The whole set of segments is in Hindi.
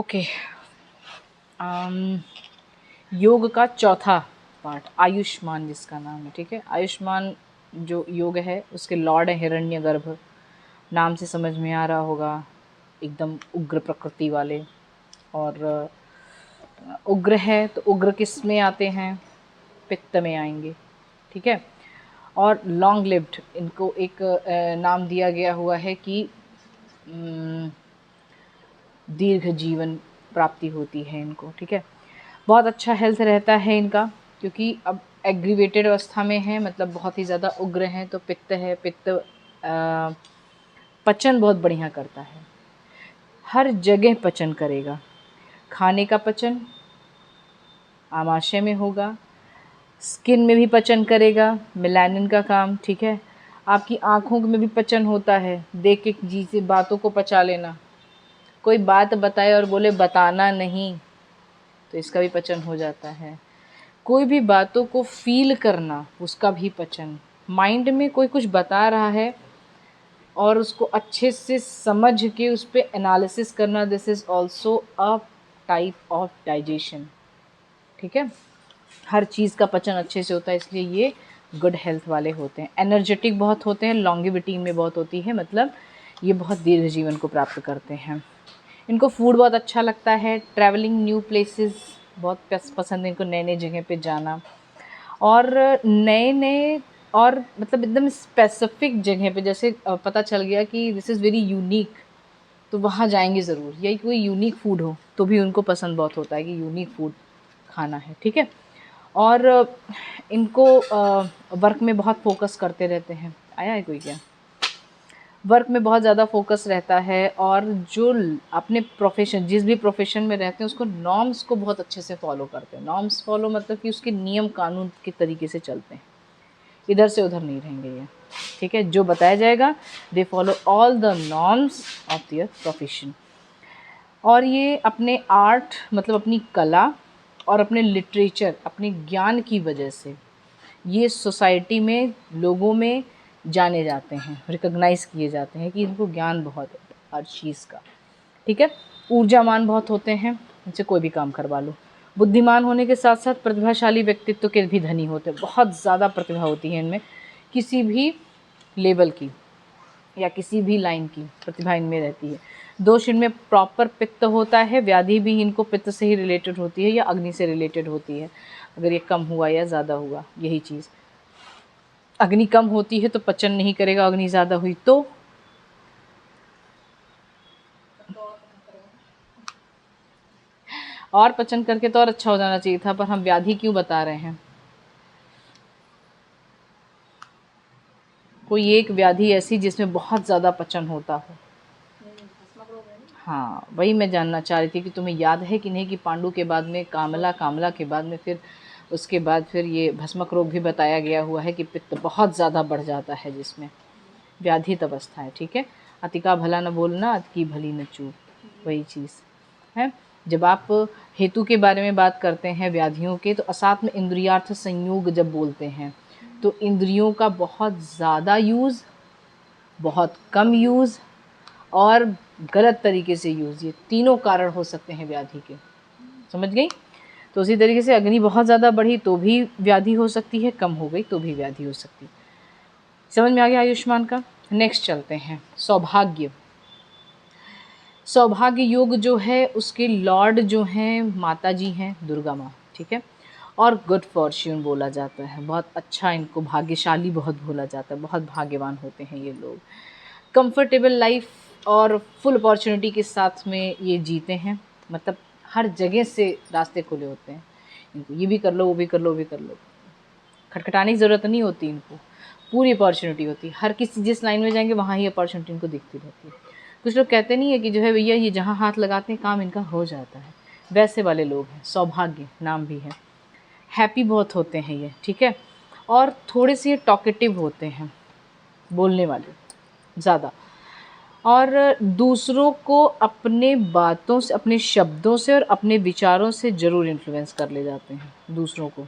ओके। योग का चौथा पार्ट आयुष्मान जिसका नाम है, ठीक है। आयुष्मान जो योग है उसके लॉर्ड है हिरण्यगर्भ, नाम से समझ में आ रहा होगा, एकदम उग्र प्रकृति वाले। और उग्र है तो उग्र किस में आते हैं, पित्त में आएंगे, ठीक है। और लॉन्ग लिव्ड, इनको एक नाम दिया गया हुआ है कि दीर्घ जीवन प्राप्ति होती है इनको, ठीक है। बहुत अच्छा हेल्थ रहता है इनका, क्योंकि अब एग्रीवेटेड अवस्था में है, मतलब बहुत ही ज़्यादा उग्र हैं। तो पित्त है, पित्त पचन बहुत बढ़िया करता है, हर जगह पचन करेगा। खाने का पचन आमाशय में होगा, स्किन में भी पचन करेगा, मेलानिन का काम, ठीक है। आपकी आँखों में भी पचन होता है, देख के जी से बातों को पचा लेना। कोई बात बताए और बोले बताना नहीं, तो इसका भी पचन हो जाता है। कोई भी बातों को फील करना, उसका भी पचन। माइंड में कोई कुछ बता रहा है और उसको अच्छे से समझ के उस पर एनालिसिस करना, this is also a type of digestion, ठीक है। हर चीज़ का पचन अच्छे से होता है, इसलिए ये गुड हेल्थ वाले होते हैं। एनर्जेटिक बहुत होते हैं, लॉन्गिविटी में बहुत होती है, मतलब ये बहुत दीर्घ जीवन को प्राप्त करते हैं। इनको फूड बहुत अच्छा लगता है, ट्रैवलिंग, न्यू प्लेसेस बहुत पसंद है इनको, नए नए जगह पे जाना, और नए नए और मतलब एकदम स्पेसिफिक जगह पे, जैसे पता चल गया कि दिस इज़ वेरी यूनिक, तो वहाँ जाएंगे ज़रूर। या कोई यूनिक फूड हो तो भी उनको पसंद बहुत होता है कि यूनिक फूड खाना है, ठीक है। और इनको वर्क में बहुत फोकस करते रहते हैं। आया है कोई क्या? वर्क में बहुत ज़्यादा फोकस रहता है, और जो अपने प्रोफेशन, जिस भी प्रोफेशन में रहते हैं उसको नॉर्म्स को बहुत अच्छे से फॉलो करते हैं। नॉर्म्स फॉलो मतलब कि उसके नियम कानून के तरीके से चलते हैं, इधर से उधर नहीं रहेंगे ये, ठीक है। जो बताया जाएगा, they follow all the norms of their profession. और ये अपने आर्ट, मतलब अपनी कला और अपने लिटरेचर, अपने ज्ञान की वजह से ये सोसाइटी में, लोगों में जाने जाते हैं, रिकॉग्नाइज़ किए जाते हैं कि इनको ज्ञान बहुत है हर चीज़ का, ठीक है। ऊर्जावान बहुत होते हैं, इनसे कोई भी काम करवा लो। बुद्धिमान होने के साथ साथ प्रतिभाशाली व्यक्तित्व के भी धनी होते हैं, बहुत ज़्यादा प्रतिभा होती है इनमें, किसी भी लेवल की या किसी भी लाइन की प्रतिभा इनमें रहती है। दोष इनमें प्रॉपर पित्त होता है, व्याधि भी इनको पित्त से ही रिलेटेड होती है या अग्नि से रिलेटेड होती है, अगर ये कम हुआ या ज़्यादा हुआ, यही चीज़। अग्नि कम होती है तो पचन नहीं करेगा, अग्नि ज़्यादा हुई तो और पचन करके तो और अच्छा हो जाना चाहिए था, पर हम व्याधि क्यों बता रहे हैं? कोई एक व्याधि ऐसी जिसमें बहुत ज़्यादा पचन होता हो। हाँ, वही मैं जानना चाह रही थी कि तुम्हें याद है कि नहीं, कि पांडु के बाद में कामला, कामला के बाद में फिर उसके बाद फिर ये भस्मक रोग भी बताया गया हुआ है कि पित्त बहुत ज़्यादा बढ़ जाता है, जिसमें व्याधित अवस्था है, ठीक है। अतिका भला न बोलना, अति भली न चूक, वही चीज़ है। जब आप हेतु के बारे में बात करते हैं व्याधियों के, तो असात में इंद्रियार्थ संयोग जब बोलते हैं, तो इंद्रियों का बहुत ज़्यादा यूज़, बहुत कम यूज़ और गलत तरीके से यूज़, ये तीनों कारण हो सकते हैं व्याधि के, समझ गई। तो उसी तरीके से अग्नि बहुत ज़्यादा बढ़ी तो भी व्याधि हो सकती है, कम हो गई तो भी व्याधि हो सकती है। समझ में आ गया आयुष्मान का। नेक्स्ट चलते हैं, सौभाग्य। सौभाग्य योग जो है उसके लॉर्ड जो हैं माता जी हैं, दुर्गा माँ, ठीक है। और गुड फॉर्च्यून बोला जाता है, बहुत अच्छा, इनको भाग्यशाली बहुत बोला जाता है, बहुत भाग्यवान होते हैं ये लोग। कंफर्टेबल लाइफ और फुल अपॉर्चुनिटी के साथ में ये जीते हैं, मतलब हर जगह से रास्ते खुले होते हैं इनको, ये भी कर लो, वो भी कर लो, वो भी कर लो, खटखटाने की ज़रूरत नहीं होती इनको, पूरी अपॉर्चुनिटी होती है। हर किसी जिस लाइन में जाएंगे वहाँ ही अपॉर्चुनिटी इनको दिखती रहती है। कुछ लोग कहते नहीं है कि जो है भैया ये जहाँ हाथ लगाते हैं काम इनका हो जाता है, वैसे वाले लोग हैं। सौभाग्य नाम भी है, हैप्पी बहुत होते हैं ये, ठीक है। और थोड़े से टॉकेटिव होते हैं, बोलने वाले ज़्यादा, और दूसरों को अपने बातों से, अपने शब्दों से और अपने विचारों से ज़रूर इन्फ्लुएंस कर ले जाते हैं दूसरों को।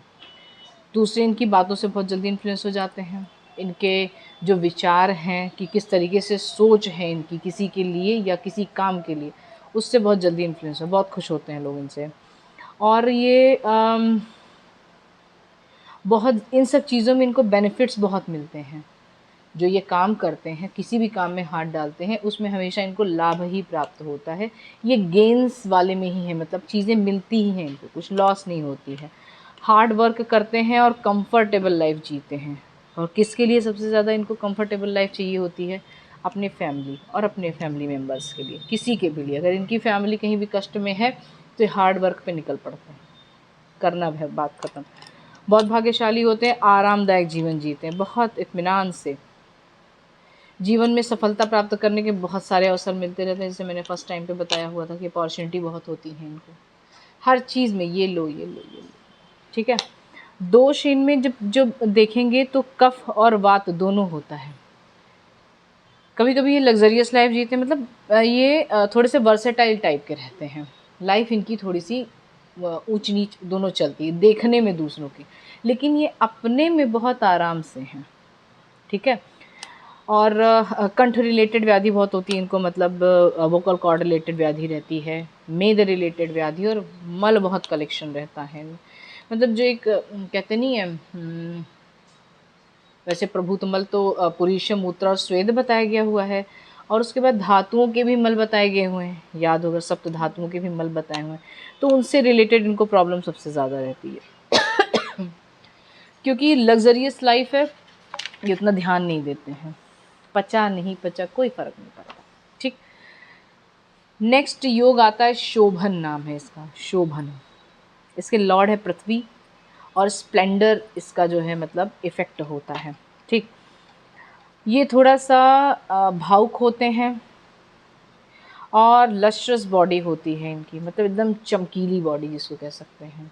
दूसरे इनकी बातों से बहुत जल्दी इन्फ्लुएंस हो जाते हैं। इनके जो विचार हैं कि किस तरीके से सोच है इनकी किसी के लिए या किसी काम के लिए, उससे बहुत जल्दी इन्फ्लुएंस हो, बहुत खुश होते हैं लोग इनसे। और ये बहुत इन सब चीज़ों में इनको बेनिफिट्स बहुत मिलते हैं। जो ये काम करते हैं, किसी भी काम में हाथ डालते हैं, उसमें हमेशा इनको लाभ ही प्राप्त होता है। ये गेन्स वाले में ही है, मतलब चीज़ें मिलती ही हैं इनको, कुछ लॉस नहीं होती है। हार्ड वर्क करते हैं और कंफर्टेबल लाइफ जीते हैं। और किसके लिए सबसे ज़्यादा इनको कंफर्टेबल लाइफ चाहिए होती है? अपने फैमिली और अपने फैमिली मेम्बर्स के लिए, किसी के भी लिए। अगर इनकी फैमिली कहीं भी कष्ट में है तो ये हार्ड वर्क पे निकल पड़ते हैं, करना है, बात ख़त्म। बहुत भाग्यशाली होते हैं, आरामदायक जीवन जीते हैं, बहुत इत्मीनान से। जीवन में सफलता प्राप्त करने के बहुत सारे अवसर मिलते रहते हैं, जैसे मैंने फर्स्ट टाइम पे बताया हुआ था कि अपॉर्चुनिटी बहुत होती है इनको हर चीज़ में, ये लो ये लो ये लो, ठीक है। दोष इनमें जब देखेंगे तो कफ और वात दोनों होता है। कभी कभी ये लग्जरियस लाइफ जीते हैं, मतलब ये थोड़े से वर्सेटाइल टाइप के रहते हैं। लाइफ इनकी थोड़ी सी ऊंच नीच दोनों चलती है देखने में दूसरों की, लेकिन ये अपने में बहुत आराम से हैं, ठीक है। और कंठ रिलेटेड व्याधि बहुत होती है इनको, मतलब वोकल कॉर्ड रिलेटेड व्याधि रहती है, मेद रिलेटेड व्याधि, और मल बहुत कलेक्शन रहता है। मतलब जो एक कहते नहीं है, वैसे प्रभुत मल तो पुरुष मूत्र और स्वेद बताया गया हुआ है, और उसके बाद धातुओं के भी मल बताए गए हुए हैं, याद होगा, सप्त धातुओं के भी मल बताए हुए हैं। तो उनसे रिलेटेड इनको प्रॉब्लम सबसे ज़्यादा रहती है। क्योंकि लग्जरियस लाइफ है, ये उतना ध्यान नहीं देते हैं, पचा नहीं पचा कोई फर्क नहीं पड़ता, ठीक। नेक्स्ट योग आता है शोभन, नाम है इसका, शोभन। इसके लॉर्ड है पृथ्वी, और स्प्लेंडर इसका जो है मतलब इफेक्ट होता है, ठीक। ये थोड़ा सा भावुक होते हैं, और लस्ट्रस बॉडी होती है इनकी, मतलब एकदम चमकीली बॉडी जिसको कह सकते हैं।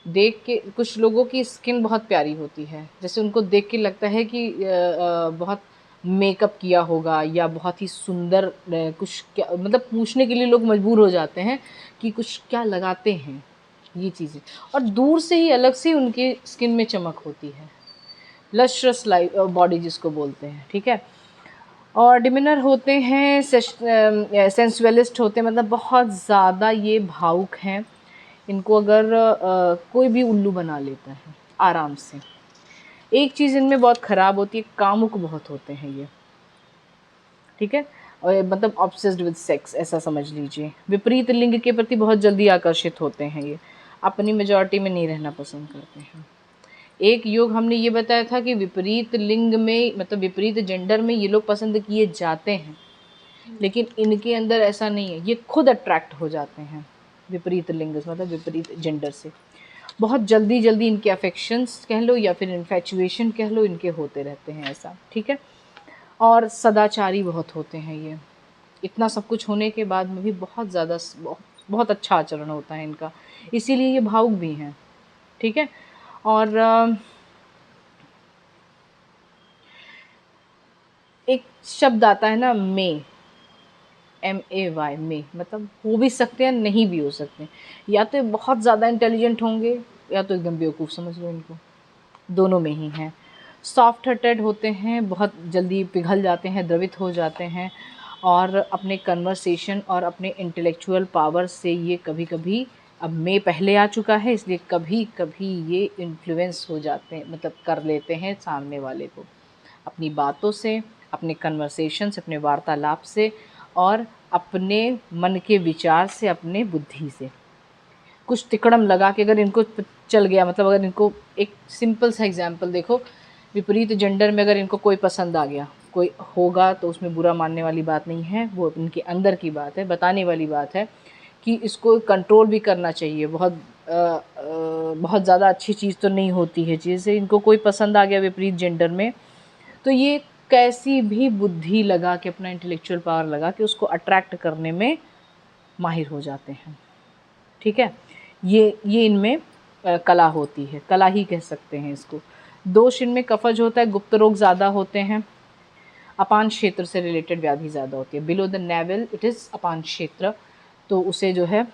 देख के कुछ लोगों की स्किन बहुत प्यारी होती है, जैसे उनको देख के लगता है कि बहुत मेकअप किया होगा, या बहुत ही सुंदर कुछ क्या, मतलब पूछने के लिए लोग मजबूर हो जाते हैं कि कुछ क्या लगाते हैं ये चीज़ें। और दूर से ही अलग से उनकी स्किन में चमक होती है, लस्ट्रस लाइफ बॉडी जिसको बोलते हैं, ठीक है। और डिमिनर होते हैं, सेंसुअलिस्ट होते हैं, मतलब बहुत ज़्यादा ये भावुक हैं। इनको अगर कोई भी उल्लू बना लेता है आराम से। एक चीज़ इनमें बहुत ख़राब होती है, कामुक बहुत होते हैं ये, ठीक है। और मतलब ऑब्सेस्ड विद सेक्स, ऐसा समझ लीजिए। विपरीत लिंग के प्रति बहुत जल्दी आकर्षित होते हैं ये, अपनी मेजॉरिटी में नहीं रहना पसंद करते हैं। एक योग हमने ये बताया था कि विपरीत लिंग में, मतलब विपरीत जेंडर में ये लोग पसंद किए जाते हैं, लेकिन इनके अंदर ऐसा नहीं है, ये खुद अट्रैक्ट हो जाते हैं विपरीत लिंग मतलब विपरीत जेंडर से। बहुत जल्दी जल्दी इनके अफेक्शंस कह लो या फिर इन्फेचुएशन कह लो, इनके होते रहते हैं ऐसा, ठीक है। और सदाचारी बहुत होते हैं ये, इतना सब कुछ होने के बाद में भी बहुत ज़्यादा बहुत अच्छा आचरण होता है इनका, इसीलिए ये भावुक भी हैं, ठीक है। और एक शब्द आता है ना, MAY, में, मतलब हो भी सकते हैं नहीं भी हो सकते हैं, या तो बहुत ज़्यादा इंटेलिजेंट होंगे या तो एकदम बेवकूफ़ समझ लो इनको, दोनों में ही हैं। सॉफ्ट हार्टेड होते हैं, बहुत जल्दी पिघल जाते हैं, द्रवित हो जाते हैं, और अपने कन्वर्सेशन और अपने इंटेलेक्चुअल पावर से ये कभी कभी, अब मैं पहले आ चुका है इसलिए कभी कभी ये इन्फ्लुएंस हो जाते हैं, मतलब कर लेते हैं सामने वाले को अपनी बातों से, अपने कन्वर्सेशन से, अपने वार्तालाप से, और अपने मन के विचार से, अपने बुद्धि से। कुछ तिकड़म लगा के अगर इनको चल गया, मतलब अगर इनको एक सिंपल सा एग्जांपल देखो, विपरीत जेंडर में अगर इनको कोई पसंद आ गया, कोई होगा तो उसमें बुरा मानने वाली बात नहीं है, वो इनके अंदर की बात है, बताने वाली बात है कि इसको कंट्रोल भी करना चाहिए। बहुत ज़्यादा अच्छी चीज़ तो नहीं होती है। जैसे इनको कोई पसंद आ गया विपरीत जेंडर में, तो ये कैसी भी बुद्धि लगा के, अपना इंटेलेक्चुअल पावर लगा के उसको अट्रैक्ट करने में माहिर हो जाते हैं, ठीक है। ये इनमें कला होती है, कला ही कह सकते हैं इसको। दोष इनमें कफज होता है, गुप्त रोग ज़्यादा होते हैं, अपान क्षेत्र से रिलेटेड व्याधि ज़्यादा होती है। Below the navel it is अपान क्षेत्र, तो उसे जो है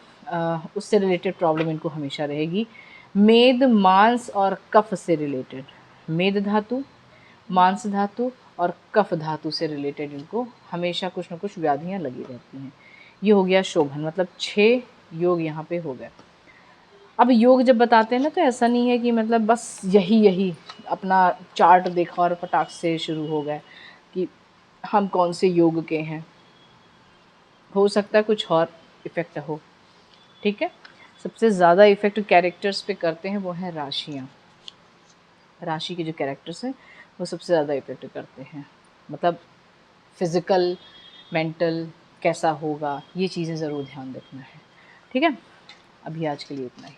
उससे रिलेटेड प्रॉब्लम इनको हमेशा रहेगी। मेद, मांस और कफ से रिलेटेड, मेद धातु, मांस धातु और कफ धातु से रिलेटेड इनको हमेशा कुछ न कुछ व्याधियाँ लगी रहती हैं। ये हो गया शोभन, मतलब 6 योग यहाँ पे हो गए। अब योग जब बताते हैं ना तो ऐसा नहीं है कि मतलब बस यही अपना चार्ट देखा और फटाक से शुरू हो गए कि हम कौन से योग के हैं। हो सकता है कुछ और इफ़ेक्ट हो, ठीक है। सबसे ज़्यादा इफ़ेक्ट कैरेक्टर्स पे करते हैं वो हैं राशियाँ। राशि के जो कैरेक्टर्स हैं वो सबसे ज़्यादा इफ़ेक्ट करते हैं, मतलब फिज़िकल, मेंटल कैसा होगा, ये चीज़ें ज़रूर ध्यान रखना है, ठीक है। अभी आज के लिए इतना ही।